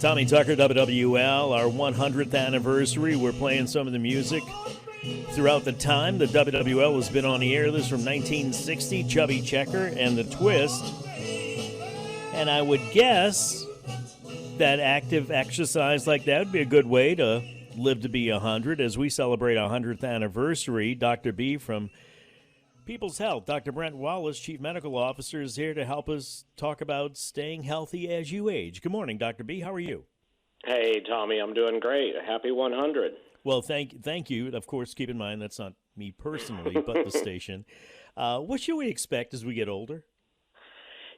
Tommy Tucker, WWL, our 100th anniversary. We're playing some of the music throughout the time the WWL has been on the air. This is from 1960, Chubby Checker and the Twist. And I would guess that active exercise like that would be a good way to live to be 100 as we celebrate our 100th anniversary. Dr. B from People's Health, Dr. Brent Wallis, Chief Medical Officer, is here to help us talk about staying healthy as you age. Good morning, Dr. B. How are you? Hey, Tommy, I'm doing great. Happy 100. Well, thank you. Of course, keep in mind that's not me personally, but the station. What should we expect as we get older?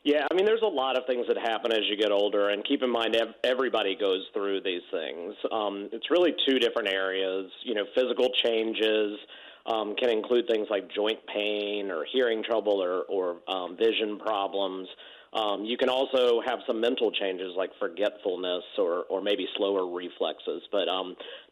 Yeah, I mean, there's a lot of things that happen as you get older, and keep in mind everybody goes through these things. It's really two different areas. You know, physical changes can include things like joint pain or hearing trouble or vision problems. You can also have some mental changes like forgetfulness or maybe slower reflexes. But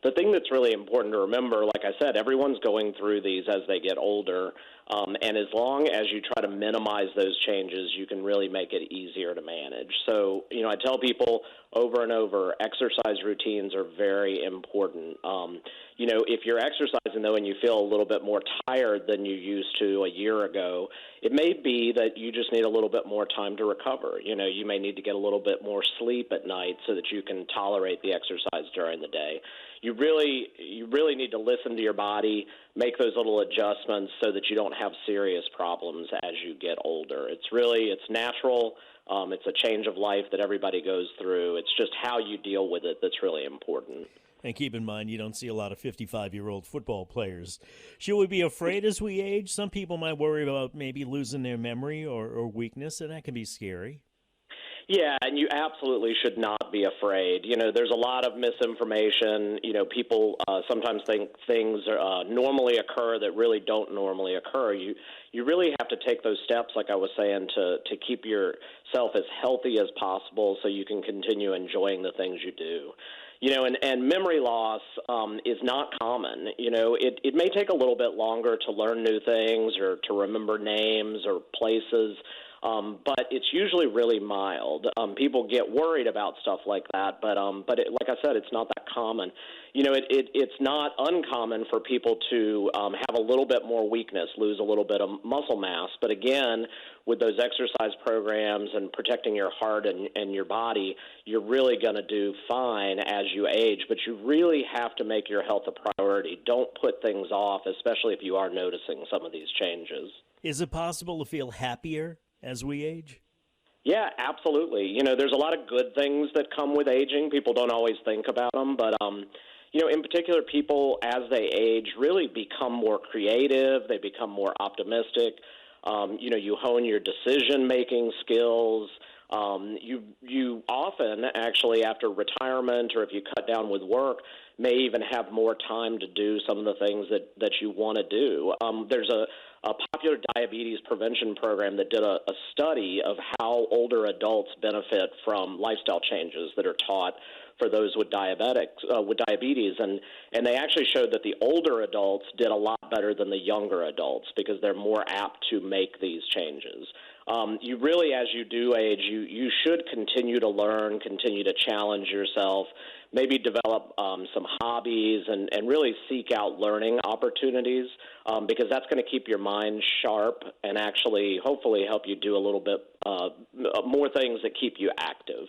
the thing that's really important to remember, like I said, everyone's going through these as they get older. And as long as you try to minimize those changes, you can really make it easier to manage. So, you know, I tell people over and over, exercise routines are very important. You know, if you're exercising, though, and you feel a little bit more tired than you used to a year ago, it may be that you just need a little bit more time to recover. You know, you may need to get a little bit more sleep at night so that you can tolerate the exercise during the day. You really need to listen to your body, make those little adjustments so that you don't have serious problems as you get older. It's natural. It's a change of life that everybody goes through. It's just how you deal with it that's really important. And keep in mind, you don't see a lot of 55-year-old football players. Should we be afraid as we age? Some people might worry about maybe losing their memory or weakness, and that can be scary. Yeah, and you absolutely should not be afraid. You know, there's a lot of misinformation. You know, people sometimes think things normally occur that really don't normally occur. You really have to take those steps, like I was saying, to keep yourself as healthy as possible so you can continue enjoying the things you do. You know, and memory loss is not common. You know, it may take a little bit longer to learn new things or to remember names or places, but it's usually really mild. People get worried about stuff like that, but like I said, it's not that common. You know, it's not uncommon for people to have a little bit more weakness, lose a little bit of muscle mass. But again, with those exercise programs and protecting your heart and your body, you're really going to do fine as you age. But you really have to make your health a priority. Don't put things off, especially if you are noticing some of these changes. Is it possible to feel happier as we age? Yeah, absolutely. You know, there's a lot of good things that come with aging. People don't always think about them, but you know, in particular, people as they age really become more creative. They become more optimistic. You know, you hone your decision-making skills. You often, actually, after retirement or if you cut down with work, may even have more time to do some of the things that you want to do. There's a popular diabetes prevention program that did a study of how older adults benefit from lifestyle changes that are taught for those with diabetes, and they actually showed that the older adults did a lot better than the younger adults because they're more apt to make these changes. You really, as you do age, you should continue to learn, continue to challenge yourself, maybe develop some hobbies and really seek out learning opportunities because that's going to keep your mind sharp and actually hopefully help you do a little bit more things that keep you active.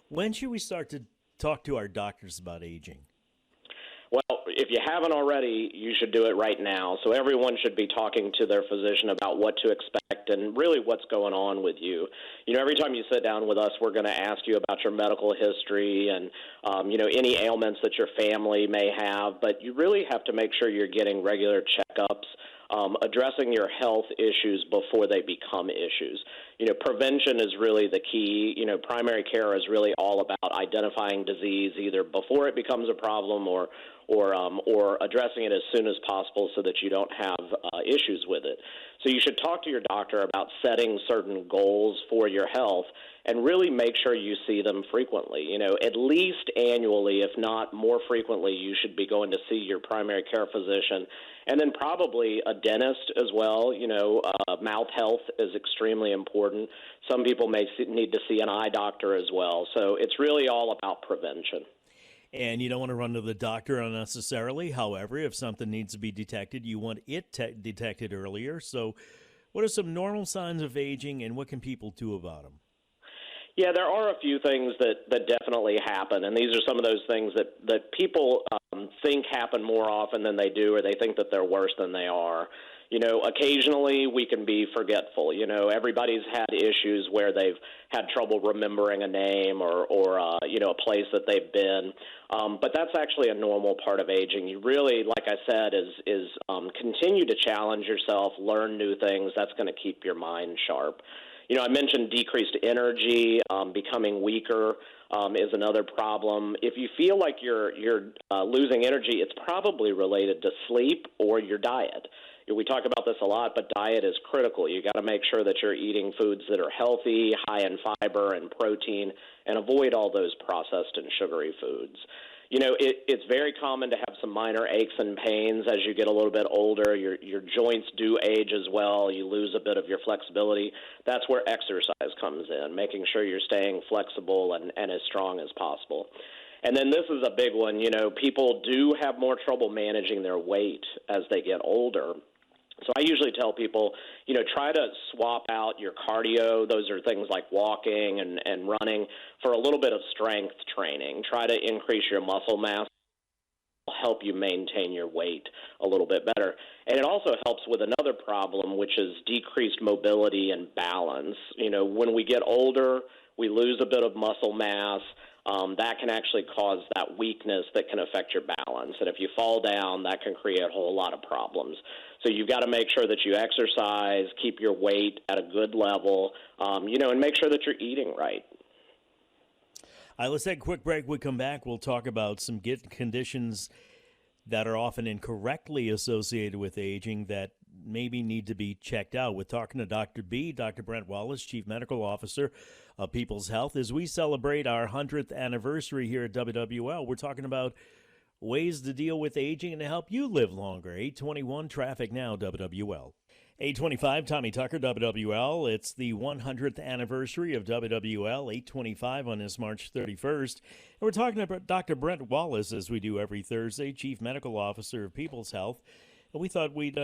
When should we start to talk to our doctors about aging? Well, if you haven't already, you should do it right now. So everyone should be talking to their physician about what to expect and really what's going on with you. You know, every time you sit down with us, we're going to ask you about your medical history and, you know, any ailments that your family may have. But you really have to make sure you're getting regular checkups, addressing your health issues before they become issues. You know, prevention is really the key. You know, primary care is really all about identifying disease either before it becomes a problem or addressing it as soon as possible so that you don't have issues with it. So you should talk to your doctor about setting certain goals for your health and really make sure you see them frequently. You know, at least annually, if not more frequently, you should be going to see your primary care physician and then probably a dentist as well. You know, mouth health is extremely important. important. Some people may need to see an eye doctor as well. So it's really all about prevention. And you don't want to run to the doctor unnecessarily. However, if something needs to be detected, you want it detected earlier. So what are some normal signs of aging, and what can people do about them? Yeah, there are a few things that definitely happen, and these are some of those things that people think happen more often than they do, or they think that they're worse than they are. You know, occasionally we can be forgetful. You know, everybody's had issues where they've had trouble remembering a name or you know, a place that they've been. But that's actually a normal part of aging. You really, like I said, is continue to challenge yourself, learn new things. That's going to keep your mind sharp. You know, I mentioned decreased energy, becoming weaker is another problem. If you feel like you're losing energy, it's probably related to sleep or your diet. We talk about this a lot, but diet is critical. You got to make sure that you're eating foods that are healthy, high in fiber and protein, and avoid all those processed and sugary foods. You know, it's very common to have some minor aches and pains as you get a little bit older. Your joints do age as well. You lose a bit of your flexibility. That's where exercise comes in, making sure you're staying flexible and as strong as possible. And then this is a big one. You know, people do have more trouble managing their weight as they get older. So I usually tell people, you know, try to swap out your cardio. Those are things like walking and running for a little bit of strength training. Try to increase your muscle mass. It'll help you maintain your weight a little bit better. And it also helps with another problem, which is decreased mobility and balance. You know, when we get older, we lose a bit of muscle mass. That can actually cause that weakness that can affect your balance. And if you fall down, that can create a whole lot of problems. So you've got to make sure that you exercise, keep your weight at a good level, you know, and make sure that you're eating right. All right, let's take a quick break. When we come back, we'll talk about some conditions that are often incorrectly associated with aging that maybe need to be checked out. We're talking to Dr. B, Dr. Brent Wallis, Chief Medical Officer of People's Health. As we celebrate our 100th anniversary here at WWL, we're talking about ways to deal with aging and to help you live longer. 821 traffic now, WWL. 825, Tommy Tucker, WWL. It's the 100th anniversary of WWL, 825 on this March 31st. And we're talking about Dr. Brent Wallis, as we do every Thursday, Chief Medical Officer of People's Health. And we thought we'd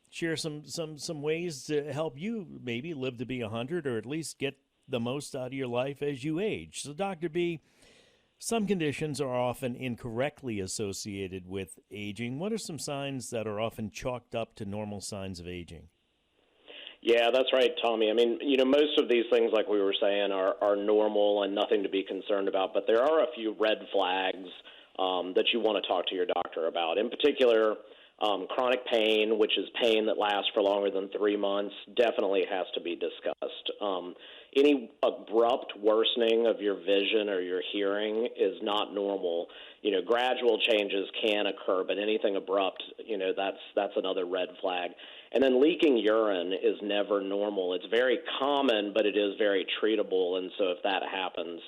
share some ways to help you maybe live to be 100 or at least get the most out of your life as you age. So, Dr. B, some conditions are often incorrectly associated with aging. What are some signs that are often chalked up to normal signs of aging? Yeah, that's right, Tommy. I mean, you know, most of these things, like we were saying, are normal and nothing to be concerned about, but there are a few red flags that you want to talk to your doctor about. In particular, chronic pain, which is pain that lasts for longer than 3 months, definitely has to be discussed. Any abrupt worsening of your vision or your hearing is not normal. You know, gradual changes can occur, but anything abrupt, you know, that's another red flag. And then leaking urine is never normal. It's very common, but it is very treatable, and so if that happens,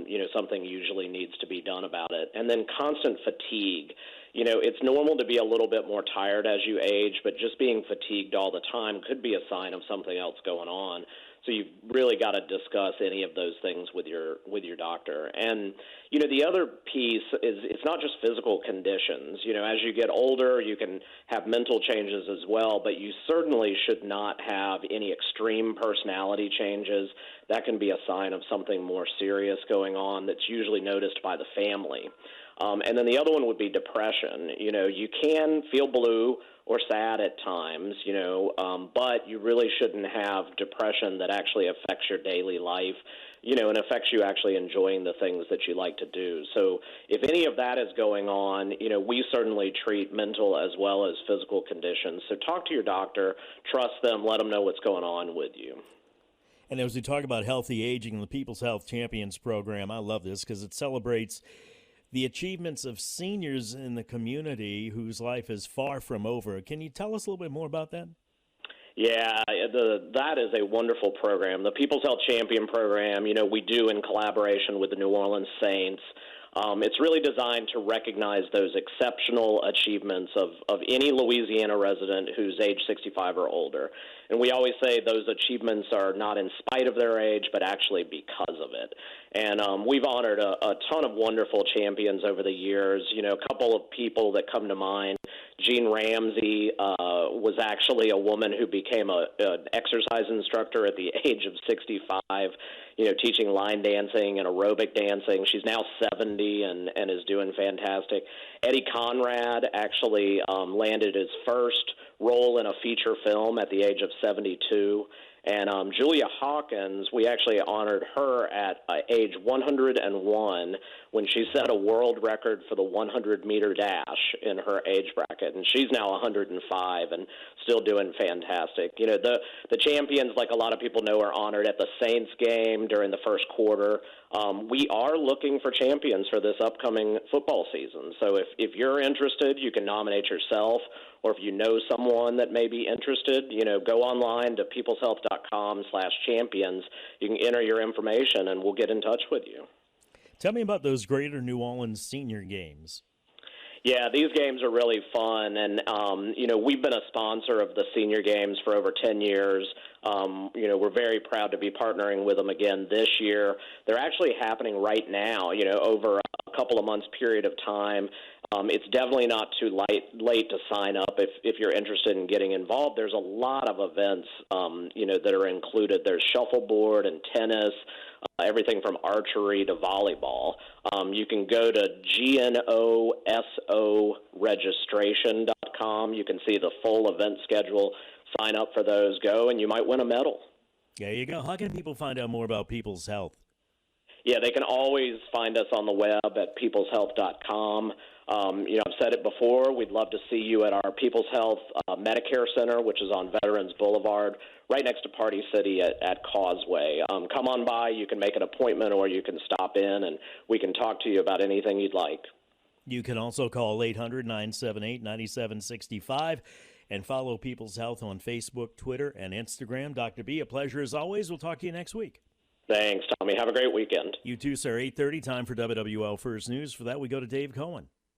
you know, something usually needs to be done about it. And then constant fatigue. You know, it's normal to be a little bit more tired as you age, but just being fatigued all the time could be a sign of something else going on. So you've really got to discuss any of those things with your doctor. And, you know, the other piece is it's not just physical conditions. You know, as you get older, you can have mental changes as well, but you certainly should not have any extreme personality changes. That can be a sign of something more serious going on that's usually noticed by the family. And then the other one would be depression. You know, you can feel blue or sad at times, you know, but you really shouldn't have depression that actually affects your daily life, you know, and affects you actually enjoying the things that you like to do. So if any of that is going on, you know, we certainly treat mental as well as physical conditions. So talk to your doctor, trust them, let them know what's going on with you. And as we talk about healthy aging, the People's Health Champions program, I love this because it celebrates the achievements of seniors in the community whose life is far from over. Can you tell us a little bit more about that? Yeah, that is a wonderful program. The People's Health Champion program, we do in collaboration with the New Orleans Saints. It's really designed to recognize those exceptional achievements of any Louisiana resident who's age 65 or older. And we always say those achievements are not in spite of their age, but actually because of it. And we've honored a ton of wonderful champions over the years. A couple of people that come to mind. Jean Ramsey was actually a woman who became an exercise instructor at the age of 65, teaching line dancing and aerobic dancing. She's now 70 and is doing fantastic. Eddie Conrad actually landed his first role in a feature film at the age of 72. And Julia Hawkins, we actually honored her at age 101 when she set a world record for the 100-meter dash in her age bracket. And she's now 105 and still doing fantastic. The champions, like a lot of people know, are honored at the Saints game during the first quarter. We are looking for champions for this upcoming football season. So if you're interested, you can nominate yourself. Or if you know someone that may be interested, go online to peopleshealth.com/champions. You can enter your information, and we'll get in touch with you. Tell me about those Greater New Orleans Senior Games. Yeah, these games are really fun, and, we've been a sponsor of the Senior Games for over 10 years. We're very proud to be partnering with them again this year. They're actually happening right now, over a couple of months period of time. It's definitely not too late to sign up if you're interested in getting involved. There's a lot of events, that are included. There's shuffleboard and tennis, everything from archery to volleyball. You can go to gnosoregistration.com. You can see the full event schedule, sign up for those, go, and you might win a medal. There you go. How can people find out more about People's Health? Yeah, they can always find us on the web at peopleshealth.com. I've said it before. We'd love to see you at our People's Health Medicare Center, which is on Veterans Boulevard, right next to Party City at Causeway. Come on by. You can make an appointment, or you can stop in, and we can talk to you about anything you'd like. You can also call 800-978-9765 and follow People's Health on Facebook, Twitter, and Instagram. Dr. B, a pleasure as always. We'll talk to you next week. Thanks, Tommy. Have a great weekend. You too, sir. 8:30, time for WWL First News. For that, we go to Dave Cohen.